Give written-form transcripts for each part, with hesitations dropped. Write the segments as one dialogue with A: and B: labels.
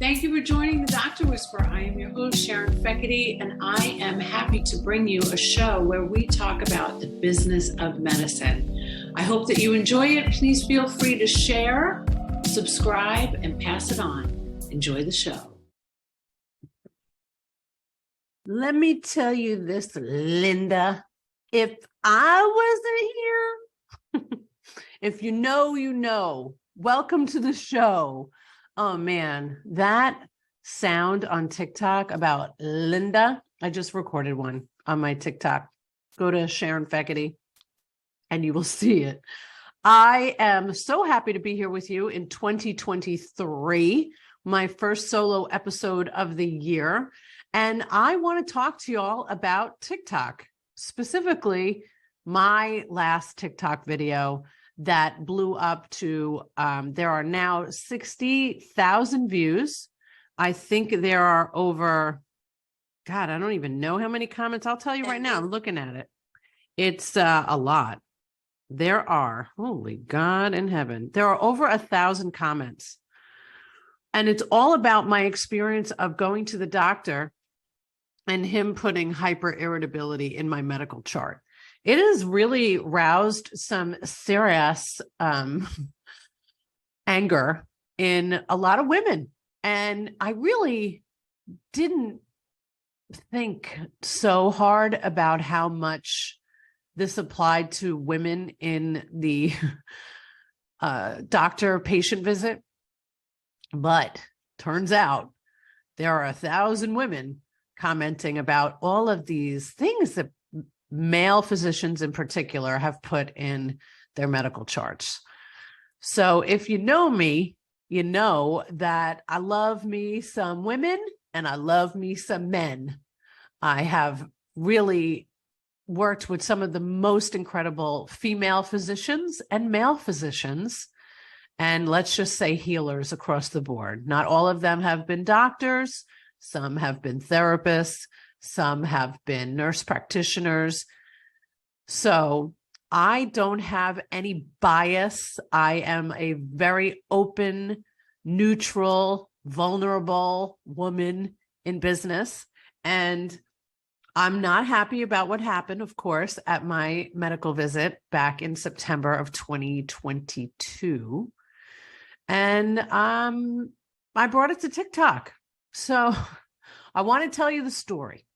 A: Thank you for joining the Doctor Whisperer. I am your host, Sharon, and I am happy to bring you a show where we talk about the business of medicine. I hope that you enjoy it. Please feel free to share, subscribe, and pass it on. Enjoy the show. Let me tell you this, Linda. If I wasn't here, if you know, you know. Welcome to the show. Oh man, that sound on TikTok about Linda, I just recorded one on my TikTok. Go to Sharon and you will see it. I am so happy to be here with you in 2023, my first solo episode of the year. And I want to talk to you all about TikTok, specifically my last TikTok video that blew up to, there are now 60,000 views. I think there are over, God, I don't even know how many comments. I'll tell you right now, I'm looking at it. It's a lot. There are, holy God in heaven, there are over 1,000 comments. And it's all about my experience of going to the doctor and him putting hyperirritability in my medical chart. It has really roused some serious anger in a lot of women. And I really didn't think so hard about how much this applied to women in the doctor-patient visit. But turns out there are 1,000 women commenting about all of these things that male physicians in particular have put in their medical charts. So if you know me, you know that I love me some women and I love me some men. I have really worked with some of the most incredible female physicians and male physicians, and let's just say healers across the board. Not all of them have been doctors. Some have been therapists. Some have been nurse practitioners. So I don't have any bias. I am a very open, neutral, vulnerable woman in business. And I'm not happy about what happened, of course, at my medical visit back in September of 2022. And I brought it to TikTok. So I want to tell you the story.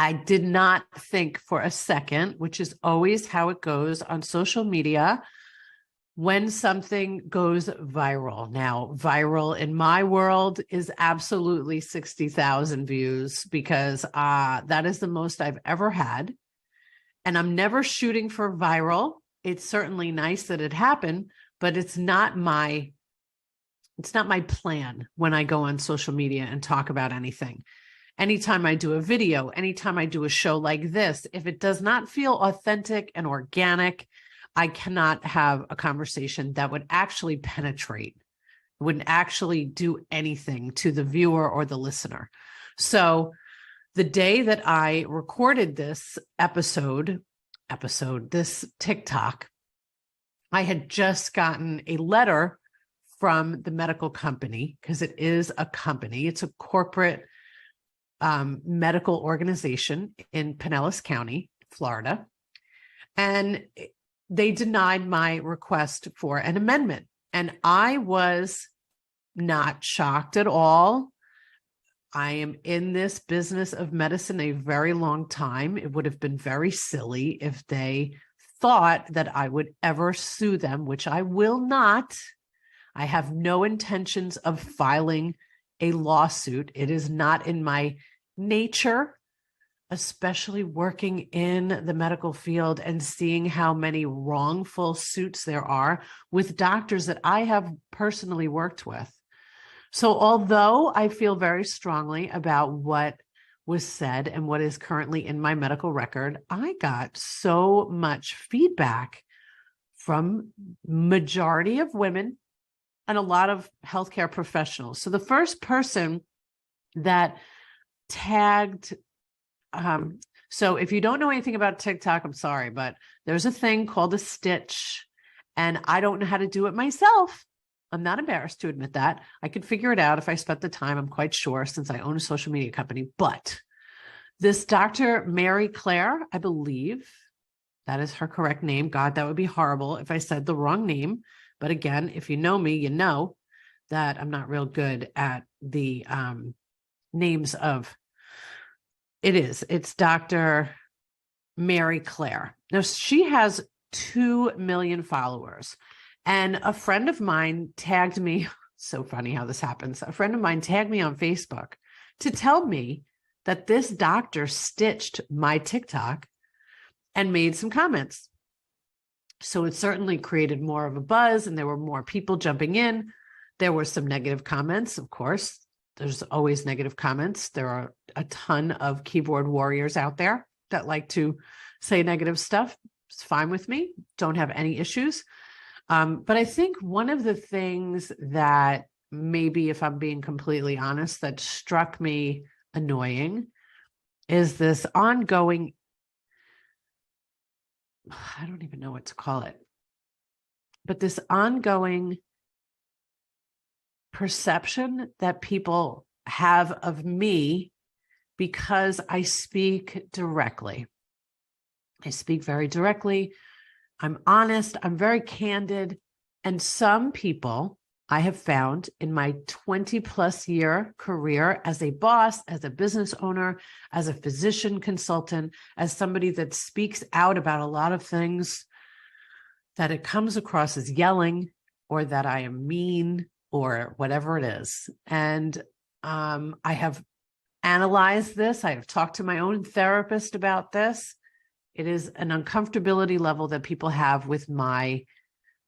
A: I did not think for a second, which is always how it goes on social media, when something goes viral. Now, viral in my world is absolutely 60,000 views because that is the most I've ever had. And I'm never shooting for viral. It's certainly nice that it happened, but it's not my plan when I go on social media and talk about anything. Anytime I do a video, anytime I do a show like this, if it does not feel authentic and organic, I cannot have a conversation that would actually penetrate, wouldn't actually do anything to the viewer or the listener. So the day that I recorded this this TikTok, I had just gotten a letter from the medical company, because it is a company. It's a corporate medical organization in Pinellas County, Florida. And they denied my request for an amendment. And I was not shocked at all. I am in this business of medicine a very long time. It would have been very silly if they thought that I would ever sue them, which I will not. I have no intentions of filing a lawsuit. It is not in my nature, especially working in the medical field and seeing how many wrongful suits there are with doctors that I have personally worked with. So although I feel very strongly about what was said and what is currently in my medical record, I got so much feedback from majority of women and a lot of healthcare professionals. So the first person that tagged, so if you don't know anything about TikTok, I'm sorry, but there's a thing called a stitch, and I don't know how to do it myself. I'm not embarrassed to admit that. I could figure it out if I spent the time, I'm quite sure, since I own a social media company. But this Dr. Mary Claire, I believe that is her correct name. God, that would be horrible if I said the wrong name. But again, if you know me, you know that I'm not real good at the names of it's Dr. Mary Claire. Now, she has 2 million followers. And a friend of mine tagged me. So funny how this happens. A friend of mine tagged me on Facebook to tell me that this doctor stitched my TikTok and made some comments. So it certainly created more of a buzz, and there were more people jumping in. There were some negative comments, of course. There's always negative comments. There are a ton of keyboard warriors out there that like to say negative stuff. It's fine with me. Don't have any issues. But I think one of the things that maybe, if I'm being completely honest, that struck me annoying is this ongoing, I don't even know what to call it, but this ongoing perception that people have of me because I speak directly. I speak very directly. I'm honest. I'm very candid. And some people I have found in my 20 plus year career as a boss, as a business owner, as a physician consultant, as somebody that speaks out about a lot of things, that it comes across as yelling or that I am mean or whatever it is. And I have analyzed this. I have talked to my own therapist about this. It is an uncomfortability level that people have with my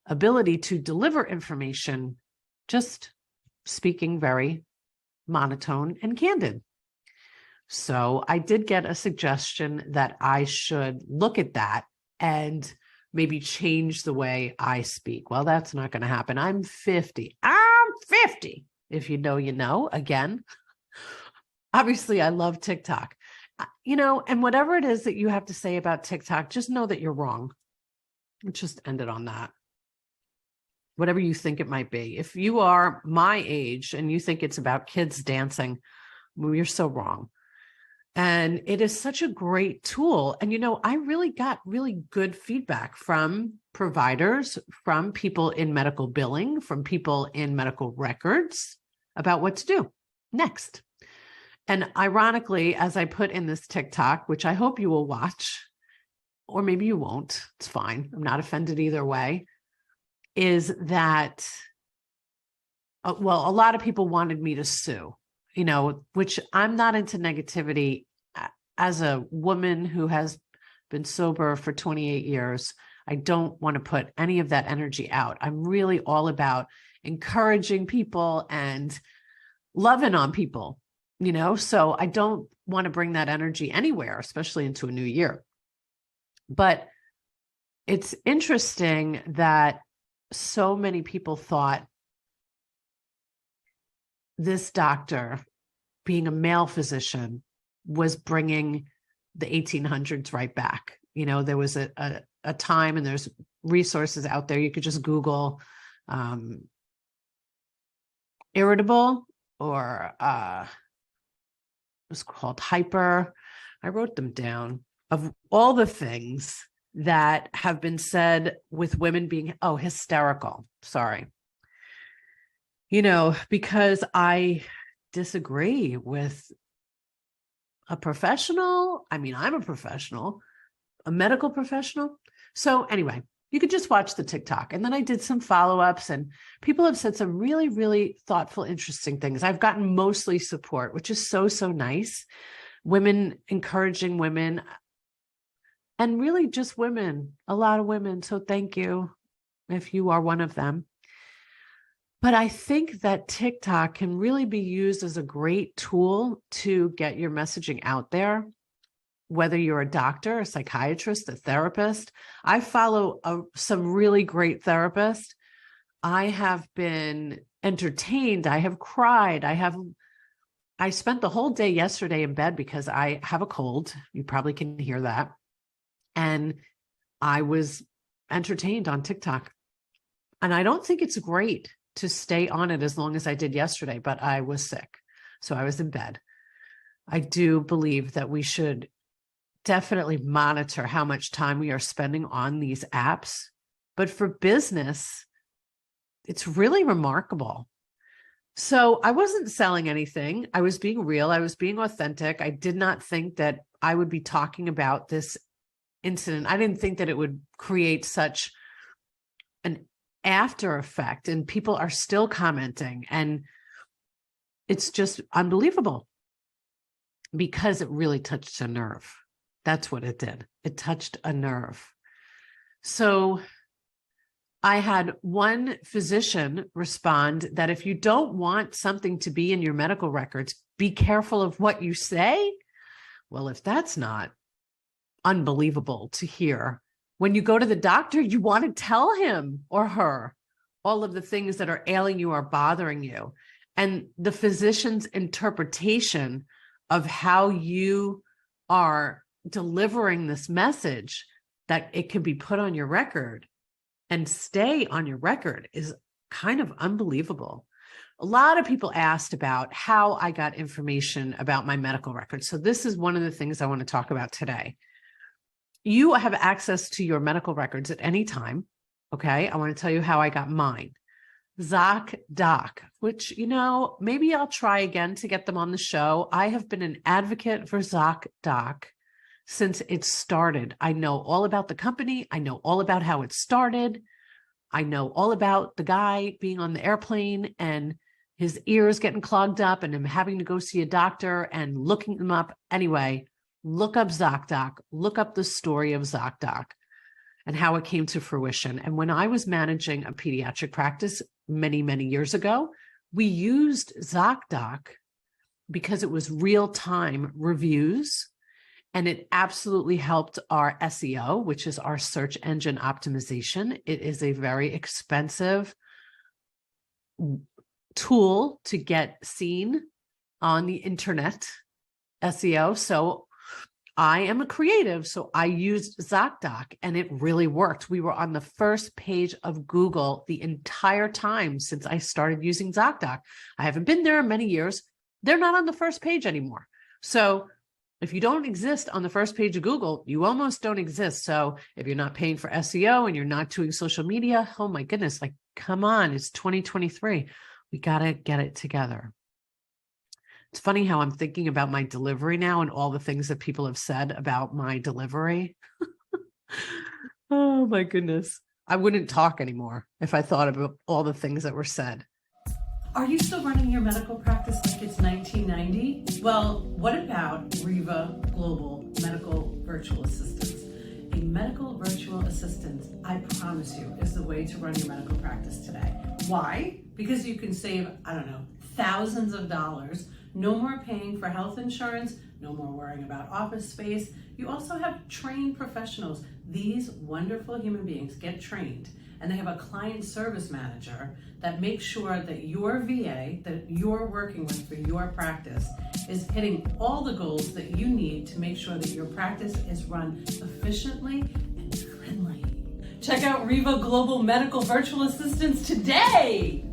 A: ability to deliver information, just speaking very monotone and candid. So I did get a suggestion that I should look at that and maybe change the way I speak. Well, that's not going to happen. I'm 50. I'm 50. If you know, you know. Again, obviously, I love TikTok. And whatever it is that you have to say about TikTok, just know that you're wrong. Let's just end it on that. Whatever you think it might be. If you are my age and you think it's about kids dancing, well, you're so wrong. And it is such a great tool. And, I really got really good feedback from providers, from people in medical billing, from people in medical records about what to do next. And ironically, as I put in this TikTok, which I hope you will watch, or maybe you won't, it's fine. I'm not offended either way, is that, a lot of people wanted me to sue, which I'm not into negativity. As a woman who has been sober for 28 years, I don't want to put any of that energy out. I'm really all about encouraging people and loving on people, so I don't want to bring that energy anywhere, especially into a new year. But it's interesting that so many people thought this doctor, being a male physician, was bringing the 1800s right back. There was a time, and there's resources out there. You could just Google irritable or it was called hyper. I wrote them down, of all the things that have been said with women being, hysterical. Sorry. Because I disagree with a professional. I mean, I'm a professional, a medical professional. So anyway, you could just watch the TikTok. And then I did some follow-ups, and people have said some really, really thoughtful, interesting things. I've gotten mostly support, which is so, so nice. Women encouraging women, and really just women, a lot of women. So thank you if you are one of them. But I think that TikTok can really be used as a great tool to get your messaging out there, whether you're a doctor, a psychiatrist, a therapist. I follow some really great therapists. I have been entertained. I have cried. I spent the whole day yesterday in bed because I have a cold. You probably can hear that. And I was entertained on TikTok. And I don't think it's great. to stay on it as long as I did yesterday, but I was sick. So I was in bed. I do believe that we should definitely monitor how much time we are spending on these apps. But for business, it's really remarkable. So I wasn't selling anything. I was being real. I was being authentic. I did not think that I would be talking about this incident. I didn't think that it would create such an after effect, and people are still commenting, and it's just unbelievable because it really touched a nerve. That's what it did. It touched a nerve. So I had one physician respond that if you don't want something to be in your medical records, be careful of what you say. Well, if that's not unbelievable to hear, when you go to the doctor, you want to tell him or her all of the things that are ailing you or bothering you. And the physician's interpretation of how you are delivering this message, that it can be put on your record and stay on your record, is kind of unbelievable. A lot of people asked about how I got information about my medical records. So this is one of the things I want to talk about today. You have access to your medical records at any time. Okay. I want to tell you how I got mine. ZocDoc, which, maybe I'll try again to get them on the show. I have been an advocate for ZocDoc since it started. I know all about the company. I know all about how it started. I know all about the guy being on the airplane and his ears getting clogged up and him having to go see a doctor and looking them up. Anyway, look up ZocDoc, look up the story of ZocDoc and how it came to fruition. And when I was managing a pediatric practice many, many years ago, we used ZocDoc because it was real-time reviews, and it absolutely helped our SEO, which is our search engine optimization. It is a very expensive tool to get seen on the internet, SEO. So I am a creative, so I used ZocDoc and it really worked. We were on the first page of Google the entire time since I started using ZocDoc. I haven't been there in many years. They're not on the first page anymore. So if you don't exist on the first page of Google, you almost don't exist. So if you're not paying for SEO and you're not doing social media, oh my goodness, like, come on, it's 2023. We got to get it together. It's funny how I'm thinking about my delivery now and all the things that people have said about my delivery. Oh my goodness. I wouldn't talk anymore if I thought about all the things that were said. Are you still running your medical practice like it's 1990? Well, what about Riva Global Medical Virtual Assistants? A medical virtual assistant, I promise you, is the way to run your medical practice today. Why? Because you can save, thousands of dollars. No more paying for health insurance, no more worrying about office space. You also have trained professionals. These wonderful human beings get trained, and they have a client service manager that makes sure that your VA that you're working with for your practice is hitting all the goals that you need to make sure that your practice is run efficiently and friendly. Check out Riva Global Medical Virtual Assistants today.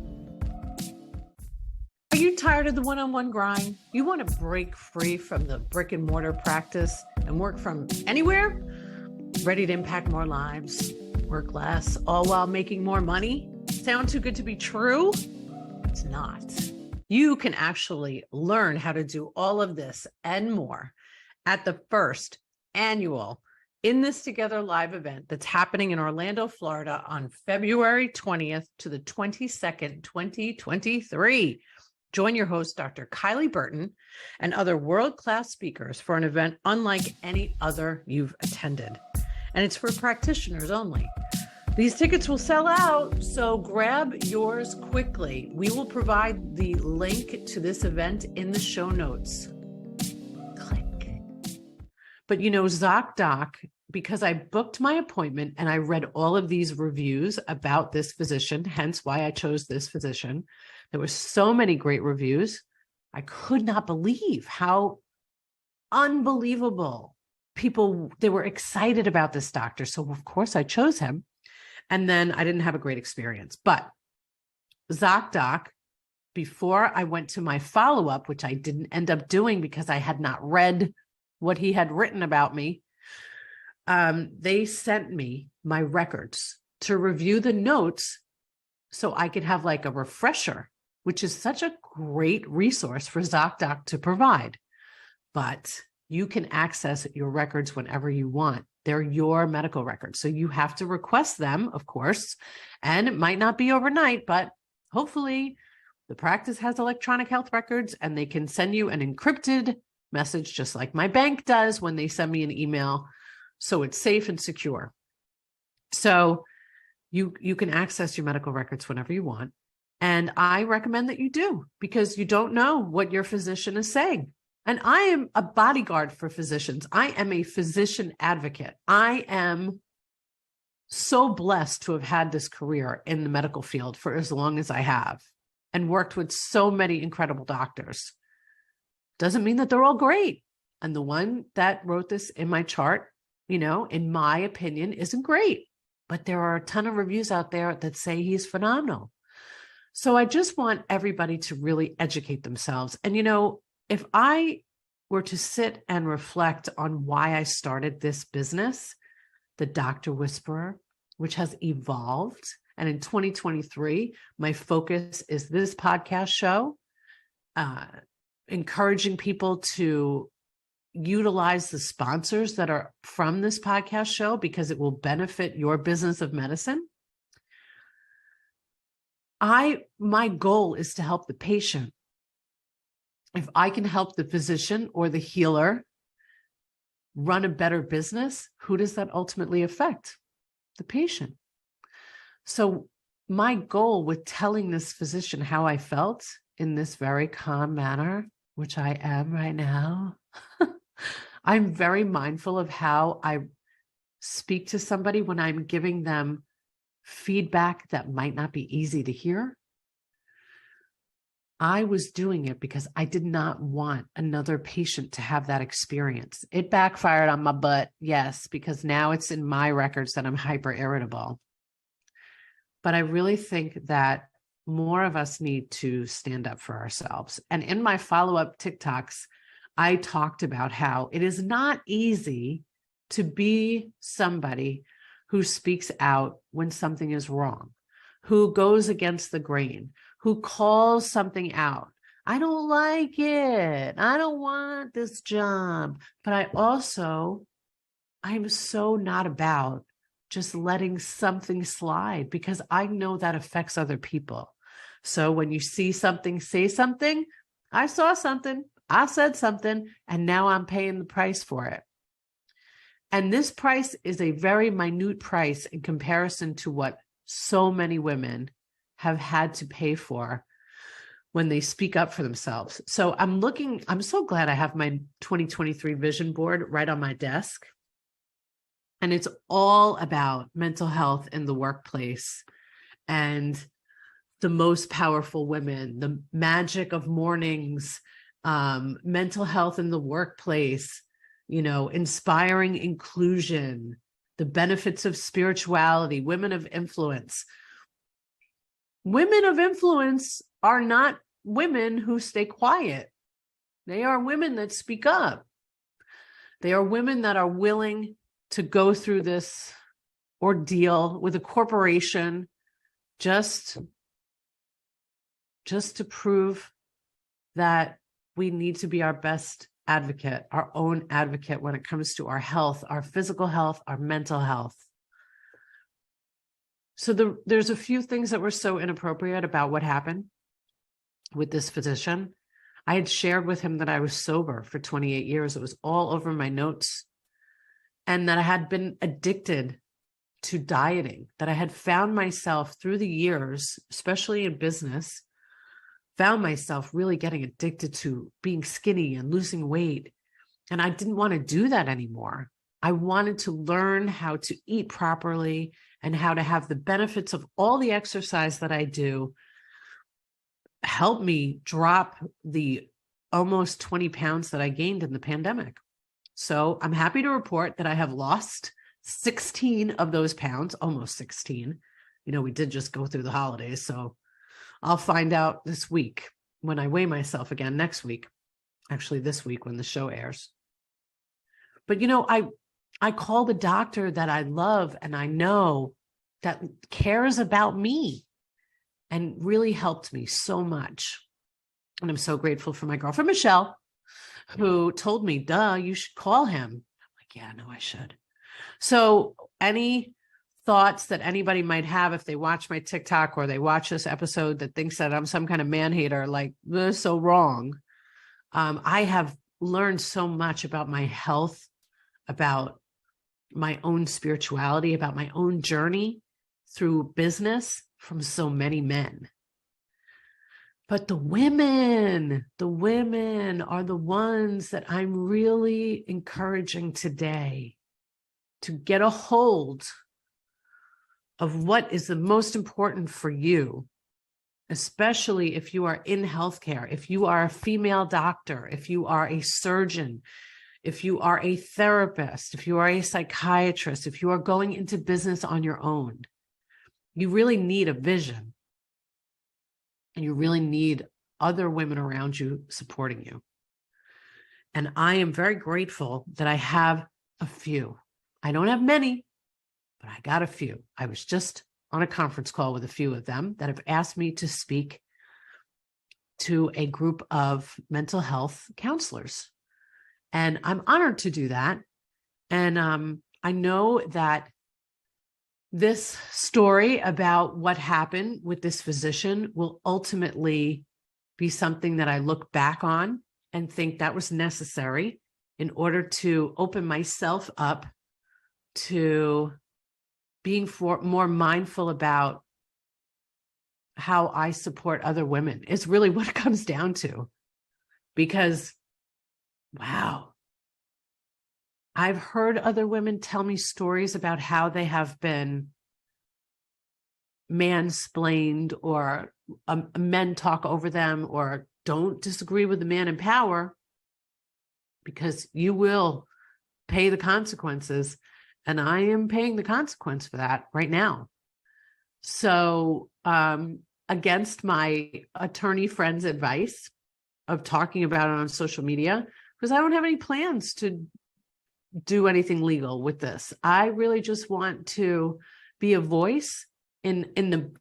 A: Are you tired of the one-on-one grind? You want to break free from the brick and mortar practice and work from anywhere? Ready to impact more lives, work less, all while making more money? Sound too good to be true? It's not. You can actually learn how to do all of this and more at the first annual In This Together live event that's happening in Orlando, Florida on February 20th to the 22nd, 2023. Join your host, Dr. Kylie Burton, and other world-class speakers for an event unlike any other you've attended. And it's for practitioners only. These tickets will sell out, so grab yours quickly. We will provide the link to this event in the show notes. Click. But ZocDoc, because I booked my appointment and I read all of these reviews about this physician, hence why I chose this physician. There were so many great reviews. I could not believe how unbelievable they were excited about this doctor. So of course I chose him. And then I didn't have a great experience, but ZocDoc before I went to my follow-up, which I didn't end up doing because I had not read what he had written about me. They sent me my records to review the notes so I could have like a refresher, which is such a great resource for ZocDoc to provide. But you can access your records whenever you want. They're your medical records. So you have to request them, of course, and it might not be overnight, but hopefully the practice has electronic health records and they can send you an encrypted message, just like my bank does when they send me an email. So it's safe and secure. So you can access your medical records whenever you want. And I recommend that you do, because you don't know what your physician is saying. And I am a bodyguard for physicians. I am a physician advocate. I am so blessed to have had this career in the medical field for as long as I have and worked with so many incredible doctors. Doesn't mean that they're all great. And the one that wrote this in my chart, in my opinion, isn't great. But there are a ton of reviews out there that say he's phenomenal. So I just want everybody to really educate themselves. And, if I were to sit and reflect on why I started this business, the Doctor Whisperer, which has evolved, and in 2023, my focus is this podcast show, encouraging people to utilize the sponsors that are from this podcast show because it will benefit your business of medicine. My goal is to help the patient. If I can help the physician or the healer run a better business, who does that ultimately affect? The patient. So my goal with telling this physician how I felt in this very calm manner, which I am right now, I'm very mindful of how I speak to somebody when I'm giving them feedback that might not be easy to hear. I was doing it because I did not want another patient to have that experience. It backfired on my butt, yes, because now it's in my records that I'm hyper irritable. But I really think that more of us need to stand up for ourselves. And in my follow-up TikToks, I talked about how it is not easy to be somebody who speaks out when something is wrong, who goes against the grain, who calls something out. I don't like it. I don't want this job. But I'm so not about just letting something slide, because I know that affects other people. So when you see something, say something. I saw something, I said something, and now I'm paying the price for it. And this price is a very minute price in comparison to what so many women have had to pay for when they speak up for themselves. So I'm so glad I have my 2023 vision board right on my desk. And it's all about mental health in the workplace and the most powerful women, the magic of mornings, mental health in the workplace, inspiring inclusion, the benefits of spirituality, women of influence. Women of influence are not women who stay quiet. They are women that speak up. They are women that are willing to go through this ordeal with a corporation just to prove that we need to be our best advocate, our own advocate when it comes to our health, our physical health, our mental health. So there's a few things that were so inappropriate about what happened with this physician. I had shared with him that I was sober for 28 years. It was all over my notes. And that I had been addicted to dieting, that I had found myself through the years, especially in business, found myself really getting addicted to being skinny and losing weight. And I didn't want to do that anymore. I wanted to learn how to eat properly and how to have the benefits of all the exercise that I do help me drop the almost 20 pounds that I gained in the pandemic. So I'm happy to report that I have lost 16 of those pounds, almost 16. We did just go through the holidays, so I'll find out this week when I weigh myself again next week, actually this week when the show airs. But, I call the doctor that I love and I know that cares about me and really helped me so much. And I'm so grateful for my girlfriend, Michelle, who told me, duh, you should call him. I'm like, yeah, no, I should. So any thoughts that anybody might have if they watch my TikTok or they watch this episode that thinks that I'm some kind of man hater, like, they're so wrong. I have learned so much about my health, about my own spirituality, about my own journey through business from so many men. But the women are the ones that I'm really encouraging today to get a hold of what is the most important for you, especially if you are in healthcare, if you are a female doctor, if you are a surgeon, if you are a therapist, if you are a psychiatrist, if you are going into business on your own. You really need a vision. And you really need other women around you supporting you. And I am very grateful that I have a few. I don't have many, but I got a few. I was just on a conference call with a few of them that have asked me to speak to a group of mental health counselors. And I'm honored to do that. And I know that this story about what happened with this physician will ultimately be something that I look back on and think that was necessary in order to open myself up to being more mindful about how I support other women. It's really what it comes down to. Because, wow, I've heard other women tell me stories about how they have been mansplained or men talk over them or don't disagree with the man in power because you will pay the consequences. And I am paying the consequence for that right now. So against my attorney friend's advice of talking about it on social media, because I don't have any plans to do anything legal with this. I really just want to be a voice in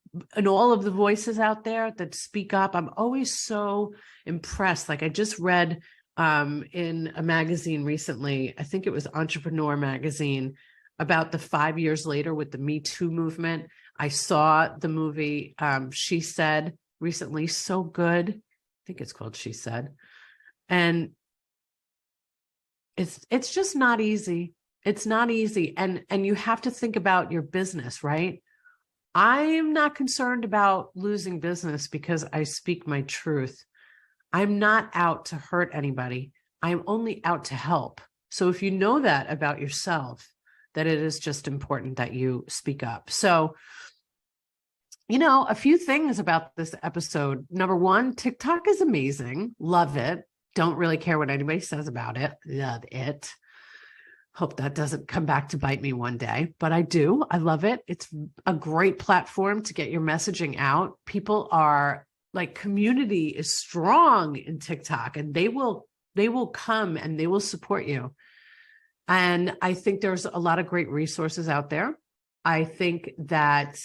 A: all of the voices out there that speak up. I'm always so impressed. Like I just read in a magazine recently, I think it was Entrepreneur magazine, about the 5 years later with the Me Too movement. I saw the movie She Said recently, so good. I think it's called She Said. And it's just not easy. It's not easy. And you have to think about your business, right? I'm not concerned about losing business because I speak my truth. I'm not out to hurt anybody. I'm only out to help. So if you know that about yourself, that it is just important that you speak up. So, a few things about this episode. Number one, TikTok is amazing. Love it. Don't really care what anybody says about it. Love it. Hope that doesn't come back to bite me one day, but I do. I love it. It's a great platform to get your messaging out. People are like, community is strong in TikTok, and they will come and they will support you. And I think there's a lot of great resources out there. I think that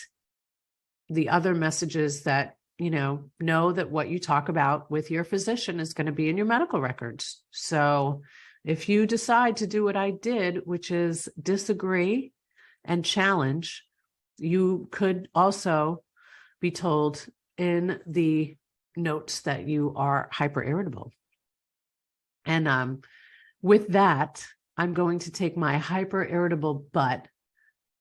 A: the other messages that, know that what you talk about with your physician is going to be in your medical records. So if you decide to do what I did, which is disagree and challenge, you could also be told in the notes that you are hyperirritable. And with that, I'm going to take my hyperirritable butt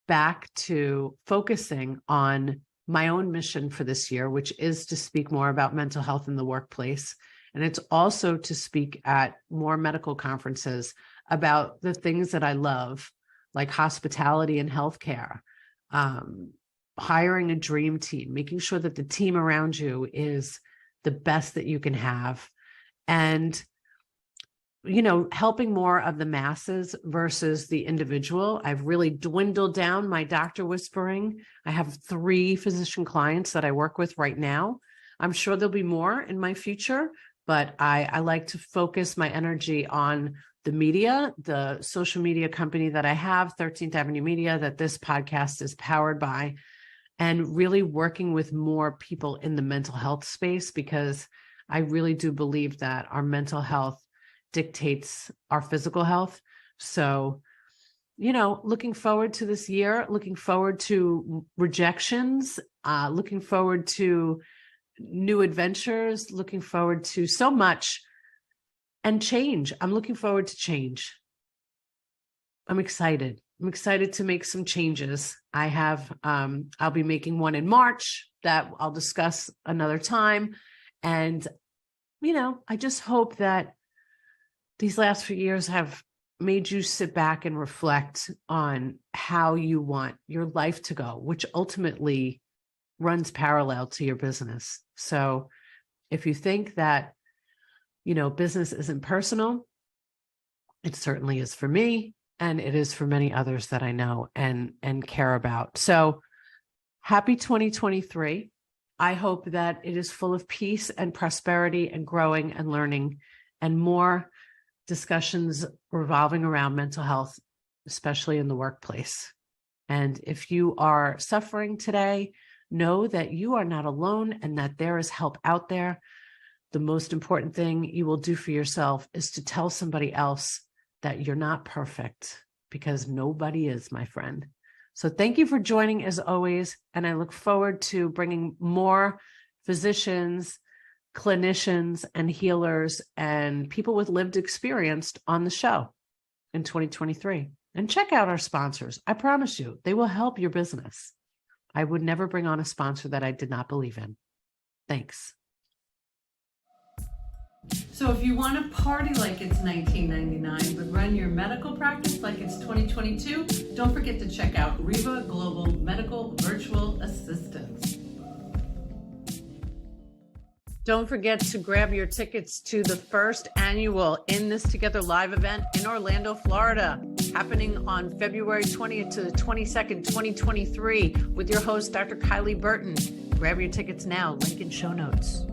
A: back to focusing on my own mission for this year, which is to speak more about mental health in the workplace. And it's also to speak at more medical conferences about the things that I love, like hospitality and healthcare, hiring a dream team, making sure that the team around you is the best that you can have, and helping more of the masses versus the individual. I've really dwindled down my doctor whispering. I have 3 physician clients that I work with right now. I'm sure there'll be more in my future, but I like to focus my energy on the media, the social media company that I have, 13th Avenue Media, that this podcast is powered by, and really working with more people in the mental health space, because I really do believe that our mental health dictates our physical health. So, looking forward to this year, looking forward to rejections, looking forward to new adventures, looking forward to so much, and change. I'm looking forward to change. I'm excited. I'm excited to make some changes. I'll be making one in March that I'll discuss another time. And, I just hope that these last few years have made you sit back and reflect on how you want your life to go, which ultimately runs parallel to your business. So if you think that, business isn't personal, it certainly is for me. And it is for many others that I know and care about. So happy 2023. I hope that it is full of peace and prosperity and growing and learning and more discussions revolving around mental health, especially in the workplace. And if you are suffering today, know that you are not alone and that there is help out there. The most important thing you will do for yourself is to tell somebody else that you're not perfect, because nobody is, my friend. So thank you for joining as always. And I look forward to bringing more physicians, clinicians, and healers and people with lived experience on the show in 2023. And check out our sponsors. I promise you, they will help your business. I would never bring on a sponsor that I did not believe in. Thanks. So if you want to party like it's 1999, but run your medical practice like it's 2022, don't forget to check out Riva Global Medical Virtual Assistants. Don't forget to grab your tickets to the first annual In This Together live event in Orlando, Florida, happening on February 20th to the 22nd, 2023, with your host, Dr. Kylie Burton. Grab your tickets now, link in show notes.